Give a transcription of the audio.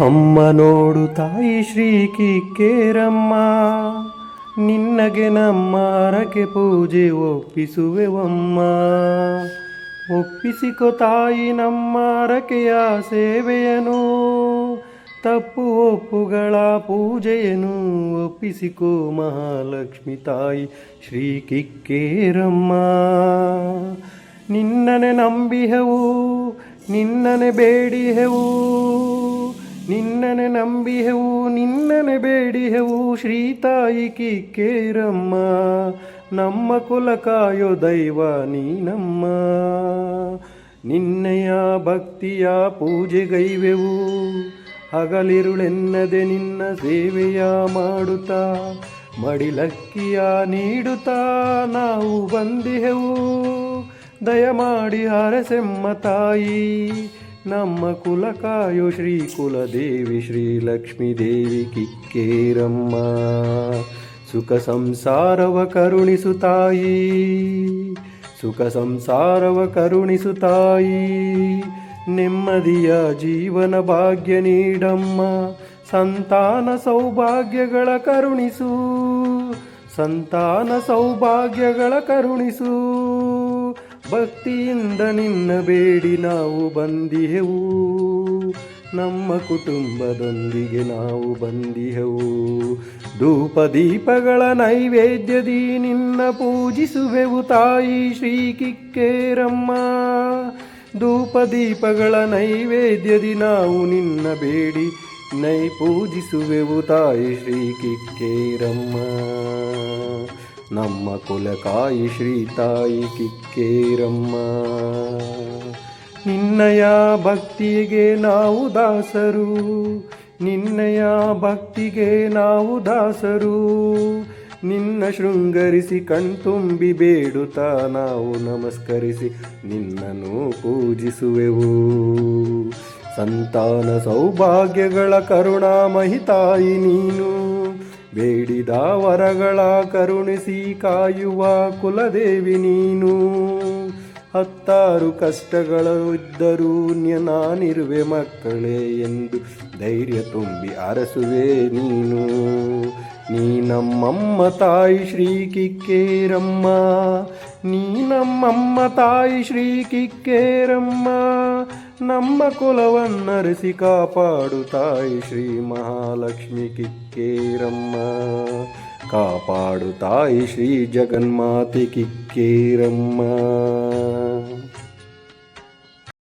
ಅಮ್ಮ ನೋಡು ತಾಯಿ ಶ್ರೀ ಕಿಕ್ಕೇರಮ್ಮ, ನಿನ್ನಗೆ ನಮ್ಮ ಹರಕೆ ಪೂಜೆ ಒಪ್ಪಿಸುವೆವಮ್ಮ. ಒಪ್ಪಿಸಿಕೊ ತಾಯಿ ನಮ್ಮ ಹರಕೆಯ ಸೇವೆಯನು, ತಪ್ಪು ಒಪ್ಪುಗಳ ಪೂಜೆಯನು ಒಪ್ಪಿಸಿಕೊ ಮಹಾಲಕ್ಷ್ಮಿ ತಾಯಿ ಶ್ರೀ ಕಿಕ್ಕೇರಮ್ಮ. ನಿನ್ನನೆ ನಂಬಿಹೆವು, ನಿನ್ನನೆ ಬೇಡಿಹೆವು, ನಿನ್ನನೆ ನಂಬಿಹೆವು, ನಿನ್ನನೆ ಬೇಡಿಹೆವು ಶ್ರೀ ತಾಯಿ ಕಿಕ್ಕೇರಮ್ಮ. ನಮ್ಮ ಕುಲ ಕಾಯೋ ದೈವ ನೀನಮ್ಮ. ನಿನ್ನೆಯ ಭಕ್ತಿಯ ಪೂಜೆಗೈವೆವು, ಹಗಲಿರುಳೆನ್ನದೆ ನಿನ್ನ ಸೇವೆಯ ಮಾಡುತ್ತಾ, ಮಡಿಲಕ್ಕಿಯ ನೀಡುತ್ತಾ ನಾವು ಬಂದಿಹೆವು. ದಯಮಾಡಿ ಹರಸೆಮ್ಮ ತಾಯಿ ನಮ್ಮ ಕುಲ ಕಾಯೋ ಶ್ರೀ ಕುಲದೇವಿ ಶ್ರೀ ಲಕ್ಷ್ಮೀ ದೇವಿ ಕಿಕ್ಕೇರಮ್ಮ. ಸುಖ ಸಂಸಾರವ ಕರುಣಿಸು ತಾಯಿ, ಸುಖ ಸಂಸಾರವ ಕರುಣಿಸು ತಾಯಿ. ನೆಮ್ಮದಿಯ ಜೀವನ ಭಾಗ್ಯ ನೀಡಮ್ಮ, ಸಂತಾನ ಸೌಭಾಗ್ಯಗಳ ಕರುಣಿಸು, ಸಂತಾನ ಸೌಭಾಗ್ಯಗಳ ಕರುಣಿಸು. ಭಕ್ತಿಯಿಂದ ನಿನ್ನ ಬೇಡಿ ನಾವು ಬಂದಿಹೆವು, ನಮ್ಮ ಕುಟುಂಬದೊಂದಿಗೆ ನಾವು ಬಂದಿಹೆವು. ಧೂಪ ದೀಪಗಳ ನೈವೇದ್ಯದಿ ನಿನ್ನ ಪೂಜಿಸುವೆವು ತಾಯಿ ಶ್ರೀ ಕಿಕ್ಕೇರಮ್ಮ. ಧೂಪ ದೀಪಗಳ ನೈವೇದ್ಯದಿ ನಾವು ನಿನ್ನ ಬೇಡಿ ಪೂಜಿಸುವೆವು ತಾಯಿ ಶ್ರೀ ಕಿಕ್ಕೇರಮ್ಮ. ನಮ್ಮ ಕುಲಕಾಯಿ ಶ್ರೀ ತಾಯಿ ಕಿಕ್ಕೇರಮ್ಮ. ನಿನ್ನಯ ಭಕ್ತಿಗೆ ನಾವು ದಾಸರು, ನಿನ್ನಯ ಭಕ್ತಿಗೆ ನಾವು ದಾಸರು. ನಿನ್ನ ಶೃಂಗರಿಸಿ ಕಣ್ತುಂಬಿ ಬೇಡುತ್ತಾ ನಾವು ನಮಸ್ಕರಿಸಿ ನಿನ್ನನ್ನು ಪೂಜಿಸುವೆವು. ಸಂತಾನ ಸೌಭಾಗ್ಯಗಳ ಕರುಣಾಮಯಿ ತಾಯಿ ನೀನು, ಬೇಡಿದ ವರಗಳ ಕರುಣಿಸಿ ಕಾಯುವ ಕುಲದೇವಿ ನೀನು. ಹತ್ತಾರು ಕಷ್ಟಗಳು ಇದ್ದರೂ ನಾನಿರುವೆ ಮಕ್ಕಳೇ ಎಂದು ಧೈರ್ಯ ತುಂಬಿ ಅರಸುವೆ ನೀನು. ನೀ ನಮ್ಮಮ್ಮ ತಾಯಿ ಶ್ರೀ ಕಿಕ್ಕೇರಮ್ಮ, ನೀ ನಮ್ಮಮ್ಮ ತಾಯಿ ಶ್ರೀ ಕಿಕ್ಕೇರಮ್ಮ. ನಮ್ಮ ಕುಲವನ್ನರಿಸಿ ಕಾಪಾಡು ತಾಯಿ ಶ್ರೀ ಮಹಾಲಕ್ಷ್ಮಿ ಕಿಕ್ಕೇರಮ್ಮ. ಕಾಪಾಡು ತಾಯಿ ಶ್ರೀ ಜಗನ್ಮಾತೆ ಕಿಕ್ಕೇರಮ್ಮ.